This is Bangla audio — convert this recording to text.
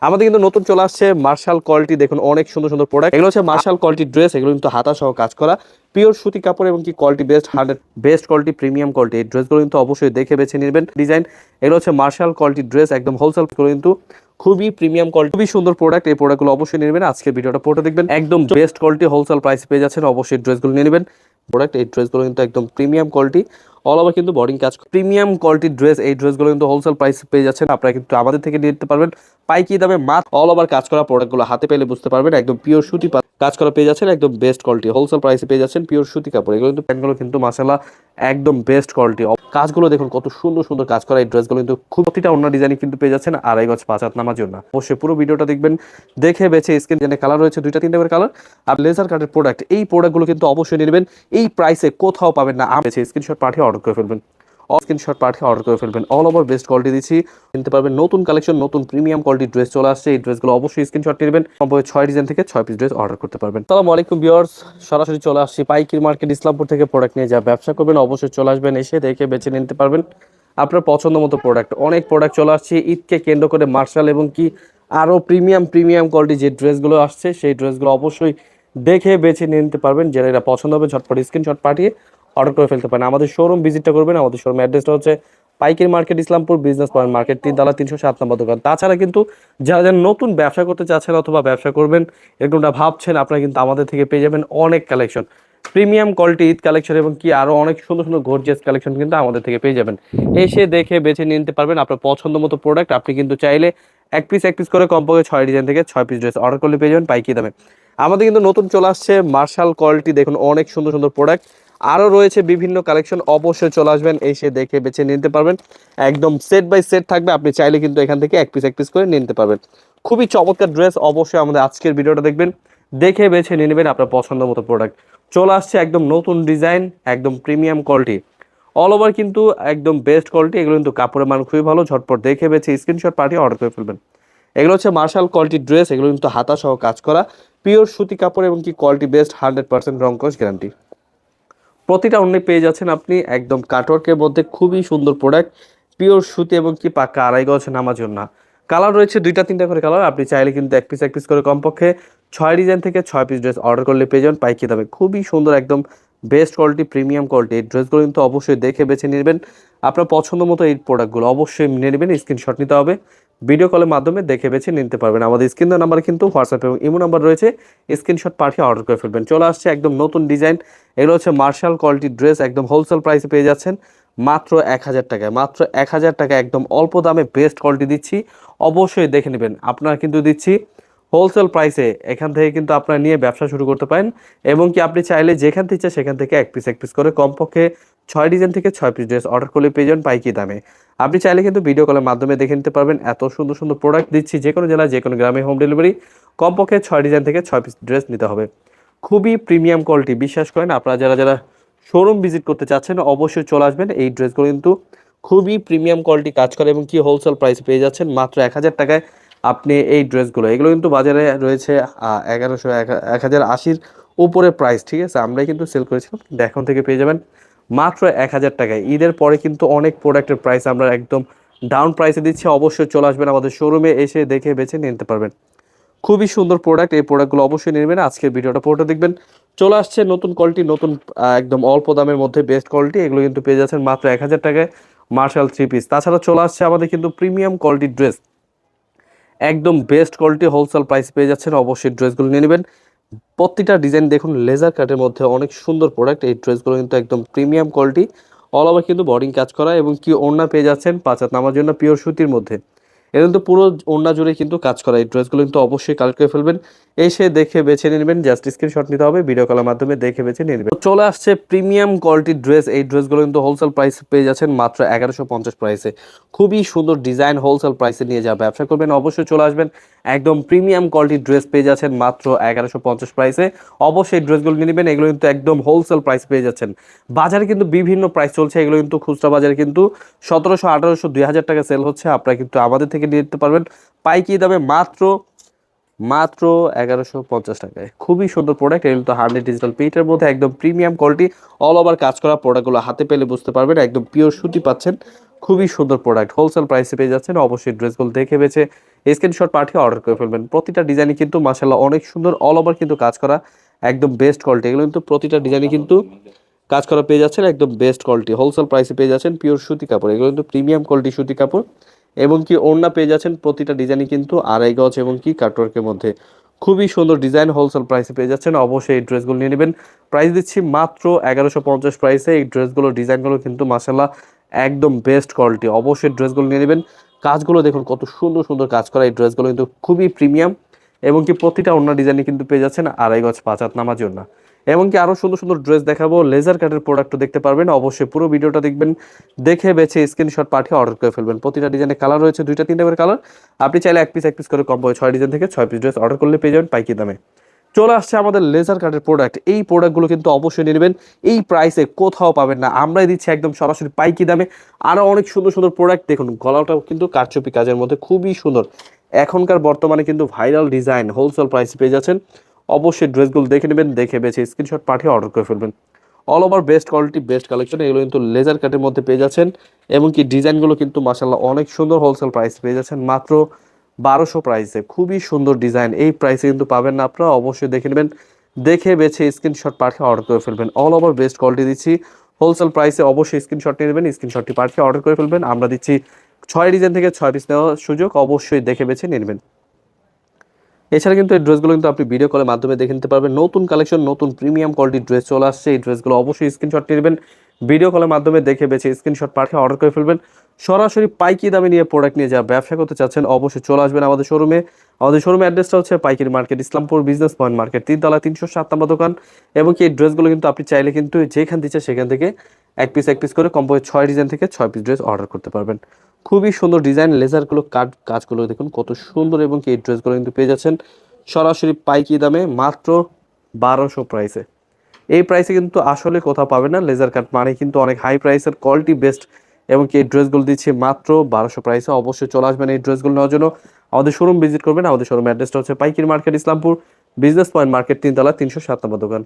আমাদের কিন্তু নতুন চলে আসছে মার্শাল কোয়ালিটি। দেখুন অনেক সুন্দর সুন্দর প্রোডাক্ট, এগুলো হচ্ছে মার্শাল কোয়ালিটি ড্রেস। এগুলো কিন্তু হাতা সহ কাজ করা, পিওর সুতি কাপড় এবং কি quality best 100 best quality premium quality. এই ড্রেসগুলো কিন্তু অবশ্যই দেখে বেছে নেবেন ডিজাইন। এগুলো হচ্ছে মার্শাল কোয়ালিটি ড্রেস, একদম হোলসেল করে কিন্তু খুবই প্রিমিয়াম কোয়ালিটি, খুবই সুন্দর প্রোডাক্ট। এই প্রোডাক্টগুলো অবশ্যই নেবেন, আজকের ভিডিওটা পড়ে দেখবেন। একদম বেস্ট কোয়ালিটি হোলসেল প্রাইস পেয়ে যাচ্ছেন, অবশ্যই ড্রেসগুলো নিয়ে নেবেন। প্রোডাক্ট এই ড্রেসগুলো কিন্তু একদম প্রিমিয়াম কোয়ালিটি, অল ওভার কিন্তু বডিং কাজ প্রিমিয়াম কোয়ালিটির ড্রেস। এই ড্রেসগুলো কিন্তু হোলসেল প্রাইস পেয়ে যাচ্ছেন, আপনারা কিন্তু আমাদের থেকে নিতে পারবেন পাইকি দামে। মাত্র অল ওভার কাজ করা প্রোডাক্টগুলো হাতে পেলে বুঝতে পারবেন, একদম পিওর সুতি কাজ করা পেয়ে যাচ্ছেন, একদম বেস্ট কোয়ালিটি হোলসেল প্রাইসে পেয়ে যাচ্ছেন পিওর সুতি কাপড়। এগুলো কিন্তু প্যান্টগুলো কিন্তু মাশাআল্লাহ একদম বেস্ট কোয়ালিটি। কাজগুলো দেখুন কত সুন্দর সুন্দর কাজ করা। এই ড্রেসগুলো কিন্তু খুব প্রতিটা অন্য ডিজাইন কিন্তু পেয়ে যাচ্ছেন আড়াই গজ 5 হাত নামার জন্য। অবশ্যই পুরো ভিডিওটা দেখবেন, দেখে বেছে স্ক্রিন জেনে কালার রয়েছে 2টা 3টা করে কালার। আর লেজার কাটের প্রোডাক্ট, এই প্রোডাক্টগুলো কিন্তু অবশ্যই নেবেন, এই প্রাইসে কোথাও পাবেন না। আমি স্ক্রিনশট পাঠিয়ে অর্ডার করে ফেলবেন, অল ওভার বেস্ট কোয়ালিটি দিচ্ছি, নিতে পারবেন। নতুন কালেকশন, নতুন প্রিমিয়াম কোয়ালিটি ড্রেস চলে আসছে। এই ড্রেসগুলো অবশ্যই স্ক্রিনশট নেবেন, সম্ভবত 6 ডিজাইন থেকে 6 পিস ড্রেস অর্ডার করতে পারবেন। আসসালামু আলাইকুম ভিউয়ার্স, সরাসরি চলে আসছি পাইকির মার্কেট ইসলামপুর থেকে। প্রোডাক্ট নিয়ে যা ব্যবসা করবেন অবশ্যই চলে আসবেন, এসে দেখে বেছে নিতে পারবেন আপনার পছন্দ মতো প্রোডাক্ট। অনেক প্রোডাক্ট চলে আসছে ঈদকে কেন্দ্র করে, মার্শাল এবং কি আরও প্রিমিয়াম কোয়ালিটি যে ড্রেসগুলো আসছে সেই ড্রেসগুলো অবশ্যই দেখে বেছে নিতে পারবেন। যারা এটা পছন্দ হবে ঝটপট স্ক্রিনশট পাঠিয়ে অর্ডার করে ফেলতে পারেন। আমাদের শোরুম ভিজিটটা করবেন। আমাদের শোরুম অ্যাড্রেসটা হচ্ছে পাইকারি market Islampur business point market 3 তলা 307 নম্বর দোকান। তাছাড়া কিন্তু যারা যারা নতুন ব্যবসা করতে চাচ্ছেন অথবা ব্যবসা করবেন এরকমটা ভাবছেন, আপনারা কিন্তু আমাদের থেকে পেয়ে যাবেন অনেক collection, premium quality Eid collection এবং কি আরও অনেক সুন্দর সুন্দর গর্জিয়াস কালেকশন কিন্তু আমাদের থেকে পেয়ে যাবেন। এসে দেখে বেছে নিতে পারবেন আপনার পছন্দ মতো প্রোডাক্ট। আপনি কিন্তু চাইলে এক পিস করে কমপক্ষে 6 ডিজাইন থেকে 6 পিস ড্রেস অর্ডার করলে পেয়ে যাবেন পাইকারি দামে। আমাদের কিন্তু নতুন চলে আসছে মার্শাল কোয়ালিটি, দেখুন অনেক সুন্দর সুন্দর প্রোডাক্ট, আরও রয়েছে বিভিন্ন কালেকশন। অবশ্যই চলে আসবেন, এসে দেখে বেছে নিতে পারবেন। একদম সেট বাই সেট থাকবে, আপনি চাইলে কিন্তু এখান থেকে এক পিস করে নিতে পারবেন। খুবই চমৎকার ড্রেস। অবশ্যই আমাদের আজকের ভিডিওটা দেখবেন, দেখে বেছে নিয়ে নেবেন আপনার পছন্দ মতো প্রোডাক্ট। চলে আসছে একদম নতুন ডিজাইন, একদম প্রিমিয়াম কোয়ালিটি, অল ওভার কিন্তু একদম বেস্ট কোয়ালিটি। এগুলো কিন্তু কাপড়ের মান খুবই ভালো, ঝটপট দেখে বেছে স্ক্রিনশট পাঠিয়ে অর্ডার করে ফেলবেন। এগুলো হচ্ছে মার্শাল কোয়ালিটির ড্রেস, এগুলো কিন্তু হাতা সহ কাজ করা, পিওর সুতি কাপড় এবং কি কোয়ালিটি বেস্ট 100% রং কস গ্যারান্টি। প্রতিটা অন্য পেয়ে যাচ্ছেন আপনি একদম কাটওয়ার্কের মধ্যে, খুবই সুন্দর প্রোডাক্ট, পিওর সুতি এবং কি পাক্কা আড়াই গজ নামার জন্য। কালার রয়েছে 2টা 3টা করে কালার, আপনি চাইলে কিন্তু এক পিস করে কমপক্ষে 6 ডিজাইন থেকে 6 পিস ড্রেস অর্ডার করলে পেয়ে যাবেন পাইকারি দামে। খুবই সুন্দর, একদম বেস্ট কোয়ালিটি প্রিমিয়াম কোয়ালিটি। এই ড্রেসগুলো কিন্তু অবশ্যই দেখে বেছে নেবেন আপনার পছন্দ মতো। এই প্রোডাক্টগুলো অবশ্যই নিয়ে নেবেন, স্ক্রিনশট নিতে হবে, ভিডিও কলের মাধ্যমে দেখে বেছে নিতে পারবেন। আমাদের স্ক্রিন নাম্বারে কিন্তু হোয়াটসঅ্যাপ এবং ইমো নাম্বার রয়েছে, স্ক্রিনশট পাঠিয়ে অর্ডার করে ফেলবেন। চলে আসছে একদম নতুন ডিজাইন, এগুলো হচ্ছে মার্শাল কোয়ালিটির ড্রেস, একদম হোলসেল প্রাইসে পেয়ে যাচ্ছেন মাত্র 1000 টাকায়। মাত্র 1000 টাকা, একদম অল্প দামে বেস্ট কোয়ালিটি দিচ্ছি, অবশ্যই দেখে নেবেন। আপনারা কিন্তু দিচ্ছি হোলসেল প্রাইসে, এখান থেকে কিন্তু আপনারা নিয়ে ব্যবসা শুরু করতে পারেন। এবং কি আপনি চাইলে যেখান থেকে ইচ্ছা সেখান থেকে এক পিস করে কমপক্ষে 6 ডিজাইন থেকে 6 পিস ড্রেস অর্ডার করলে পেয়ে যাবেন পাইকারি দামে। আপনি চাইলে কিন্তু ভিডিও কলের মাধ্যমে দেখে নিতে পারবেন। এত সুন্দর সুন্দর প্রোডাক্ট দিচ্ছি, যে কোনো জেলায় যে কোনো গ্রামে হোম ডেলিভারি, কমপক্ষে 6 ডিজাইন থেকে 6 পিস ড্রেস নিতে হবে। খুবই প্রিমিয়াম কোয়ালিটি, বিশ্বাস করেন। আপনারা যারা যারা শোরুম ভিজিট করতে চাচ্ছেন অবশ্যই চলে আসবেন। এই ড্রেসগুলো কিন্তু খুবই প্রিমিয়াম কোয়ালিটি কাজ করে এবং কি হোলসেল প্রাইস পেয়ে যাচ্ছেন মাত্র 1000 টাকায় আপনি এই ড্রেসগুলো। এগুলো কিন্তু বাজারে রয়েছে 1100 1080-র উপরে প্রাইস, ঠিক আছে, আমরাই কিন্তু সেল করেছিলাম, কিন্তু এখন থেকে পেয়ে যাবেন মাত্র 1000 টাকায়। ঈদের পরে কিন্তু অনেক প্রোডাক্টের প্রাইস আমরা একদম ডাউন প্রাইসে দিচ্ছি। অবশ্যই চলে আসবেন আমাদের শোরুমে, এসে দেখে বেছে নিতে পারবেন। খুবই সুন্দর প্রোডাক্ট, এই প্রোডাক্টগুলো অবশ্যই নেবেন। আজকের ভিডিওটা পুরোটা দেখবেন। চলে আসছে নতুন কোয়ালিটি, নতুন একদম অল্প দামের মধ্যে বেস্ট কোয়ালিটি। এগুলো কিন্তু পেয়ে যাচ্ছেন মাত্র 1000 টাকায় মার্শাল 3 পিস। তাছাড়া চলে আসছে আমাদের কিন্তু প্রিমিয়াম কোয়ালিটির ড্রেস, একদম বেস্ট কোয়ালিটি হোলসেল প্রাইস পেয়ে যাচ্ছেন। অবশ্যই ড্রেসগুলো নিয়ে নেবেন। প্রতিটা ডিজাইন দেখুন লেজার কাটের মধ্যে, অনেক সুন্দর প্রোডাক্ট। এই ড্রেসগুলো কিন্তু একদম প্রিমিয়াম কোয়ালিটি, অল ওভার কিন্তু বডিং কাজ করা এবং কি ওড়না পেয়ে যাচ্ছেন 5 হাত নামার জন্য পিওর সুতির মধ্যে। এটা কিন্তু পুরো ওড়না জুড়ে কিন্তু কাজ করা। এই ড্রেসগুলো কিন্তু অবশ্যই কালেক্ট করে ফেলবেন, এসে দেখে বেছে নিয়ে নেবেন। জাস্ট স্ক্রিনশট নিতে হবে, ভিডিও কলের মাধ্যমে দেখে বেছে নিয়ে নেবেন। তো চলে আসছে প্রিমিয়াম কোয়ালিটির ড্রেস, এই ড্রেসগুলো কিন্তু হোলসেল প্রাইস পেয়ে যাচ্ছেন মাত্র 1150 প্রাইসে। খুবই সুন্দর ডিজাইন, হোলসেল প্রাইসে নিয়ে যা ব্যবসা করবেন অবশ্যই চলে আসবেন। একদম প্রিমিয়াম কোয়ালিটির ড্রেস পেয়ে যাচ্ছেন মাত্র 1150 প্রাইসে। অবশ্যই ড্রেসগুলো নিয়ে নেবেন, এগুলো কিন্তু একদম হোলসেল প্রাইস পেয়ে যাচ্ছেন। বাজারে কিন্তু বিভিন্ন প্রাইস চলছে, এগুলো কিন্তু খুচরা বাজারে কিন্তু 1700 1800 2000 টাকা সেল হচ্ছে। আপনারা কিন্তু আমাদের থেকে নিতে পারবেন পাইকারি দামে মাত্র মাত্র 1150 টাকায়। খুবই সুন্দর প্রোডাক্ট, এগুলো তো 100 ডিজিটাল প্রিন্টের মধ্যে একদম প্রিমিয়াম কোয়ালিটি, অল ওভার কাজ করা। প্রোডাক্টগুলো হাতে পেলে বুঝতে পারবেন একদম পিওর সুতি পাচ্ছেন। খুবই সুন্দর প্রোডাক্ট, হোলসেল প্রাইসে পেয়ে যাচ্ছেন। অবশ্যই ড্রেসগুলো দেখে বেছে স্ক্রিনশট পাঠিয়ে অর্ডার করে ফেলবেন। প্রতিটা ডিজাইনই কিন্তু মাশাআল্লাহ অনেক সুন্দর, অল ওভার কিন্তু কাজ করা, একদম বেস্ট কোয়ালিটি। এগুলো কিন্তু প্রতিটা ডিজাইনই কিন্তু কাজ করা পেয়ে যাচ্ছেন একদম বেস্ট কোয়ালিটি, হোলসেল প্রাইসে পেয়ে যাচ্ছেন পিওর সুতি কাপড়। এগুলো কিন্তু প্রিমিয়াম কোয়ালিটি সুতি কাপড় এবং কি ওড়না পেয়ে যাচ্ছেন প্রতিটা ডিজাইনই কিন্তু আড়াই গজ এবং কি কাটওয়ার্কের মধ্যে, খুবই সুন্দর ডিজাইন, হোলসেল প্রাইসে পেয়ে যাচ্ছেন। অবশ্যই এই ড্রেসগুলো নিয়ে নেবেন। প্রাইস দিচ্ছি মাত্র 1150 প্রাইসে। এই ড্রেসগুলো ডিজাইনগুলো কিন্তু মাশাআল্লাহ একদম বেস্ট কোয়ালিটি। অবশ্যই ড্রেসগুলো নিয়ে নেবেন। কাজগুলো দেখুন কত সুন্দর সুন্দর কাজ করা, এই ড্রেসগুলো কিন্তু খুবই প্রিমিয়াম এবং কি প্রতিটা অন্য ডিজাইনে কিন্তু পেয়ে যাচ্ছেন আড়াই গজ 5 হাত নামার জন্য। এবং কি আরো সুন্দর সুন্দর ড্রেস দেখাবো, লেজার কাটের প্রোডাক্টও দেখতে পারবেন। অবশ্যই পুরো ভিডিওটা দেখবেন, দেখে বেছে স্ক্রিনশট পাঠিয়ে অর্ডার করে ফেলবেন। প্রতিটা ডিজাইনের কালার রয়েছে 2টা 3টা করে কালার। আপনি চাইলে এক পিস করে কম্বো 6 ডিজাইন থেকে 6 পিস ড্রেস অর্ডার করলে পেয়ে যাবেন পাইকি দামে। চলে আসছে আমাদের লেজার কাটের প্রোডাক্ট। এই প্রোডাক্টগুলো কিন্তু অবশ্যই নিয়ে নেবেন, এই প্রাইসে কোথাও পাবেন না, আমরাই দিচ্ছি একদম সরাসরি পাইকি দামে। আরও অনেক সুন্দর সুন্দর প্রোডাক্ট দেখুন, গলাটাও কিন্তু কারচুপি কাজের মধ্যে খুবই সুন্দর, এখনকার বর্তমানে কিন্তু ভাইরাল ডিজাইন, হোলসেল প্রাইসে পেয়ে যাচ্ছেন। অবশ্যই ড্রেসগুলো দেখে নেবেন, দেখে বেছে স্ক্রিনশট পাঠিয়ে অর্ডার করে ফেলবেন। All over best quality best collection, এগুলো কিন্তু লেজার কাটের মধ্যে পেয়ে যাচ্ছেন এবং কি ডিজাইনগুলো কিন্তু মাশাআল্লাহ অনেক সুন্দর, হোলসেল প্রাইস পেয়ে যাচ্ছেন মাত্র 1200 প্রাইসে। খুবই সুন্দর ডিজাইন, এই প্রাইসে কিন্তু পাবেন না আপনারা। অবশ্যই দেখে নেবেন, দেখে বেছে স্ক্রিনশট পাঠিয়ে অর্ডার করে ফেলবেন। অল ওভার বেস্ট কোয়ালিটি দিচ্ছি হোলসেল প্রাইসে। অবশ্যই স্ক্রিনশট নিয়ে নেবেন, স্ক্রিনশটটি পাঠিয়ে অর্ডার করে ফেলবেন। আমরা দিচ্ছি 6 ডিজাইন থেকে 6 পিস নেওয়ার সুযোগ, অবশ্যই দেখে বেছে নিয়ে নেবেন। এছাড়া কিন্তু এই ড্রেসগুলো কিন্তু আপনি ভিডিও কলের মাধ্যমে দেখে নিতে পারবেন। নতুন কালেকশন, নতুন প্রিমিয়াম কোয়ালিটির ড্রেস চলে আসছে। এই ড্রেসগুলো অবশ্যই স্ক্রিনশট নিয়ে নেবেন, ভিডিও কলের মাধ্যমে দেখে বেছে স্ক্রিনশট পাঠিয়ে অর্ডার করে ফেলবেন। সরাসরি পাইকি দামে নিয়ে প্রোডাক্ট নিয়ে যারা ব্যবসা করতে চাচ্ছেন অবশ্যই চলে আসবেন আমাদের শোরুমে। আমাদের শোরুমের অ্যাড্রেসটা হচ্ছে পাইকারি market, Islampur business point market, 3 তলা 307 নম্বর দোকান। এবং কি এই ড্রেসগুলো কিন্তু আপনি চাইলে কিন্তু যেখান দিচ্ছে সেখান থেকে এক পিস করে কম্পো 6 ডিজাইন থেকে 6 পিস ড্রেস অর্ডার করতে পারবেন। খুবই সুন্দর ডিজাইন, লেজারগুলো কাজগুলো দেখুন কত সুন্দর এবং কি এই ড্রেসগুলো কিন্তু পেয়ে যাচ্ছেন সরাসরি পাইকি দামে মাত্র 1200 প্রাইসে। এই প্রাইসে কিন্তু আসলে কোথাও পাবে না। লেজার কাট মানে কিন্তু অনেক হাই প্রাইসের, কোয়ালিটি বেস্ট এবং কি এই ড্রেসগুলো দিচ্ছি মাত্র 1200 প্রাইসে। অবশ্যই চলে আসবেন এই ড্রেসগুলো নেওয়ার জন্য, আমাদের শোরুম ভিজিট করবেন। আমাদের শোরুম অ্যাড্রেসটা হচ্ছে পাইকির market, Islampur business point market, 3 তলা 307 নম্বর দোকান।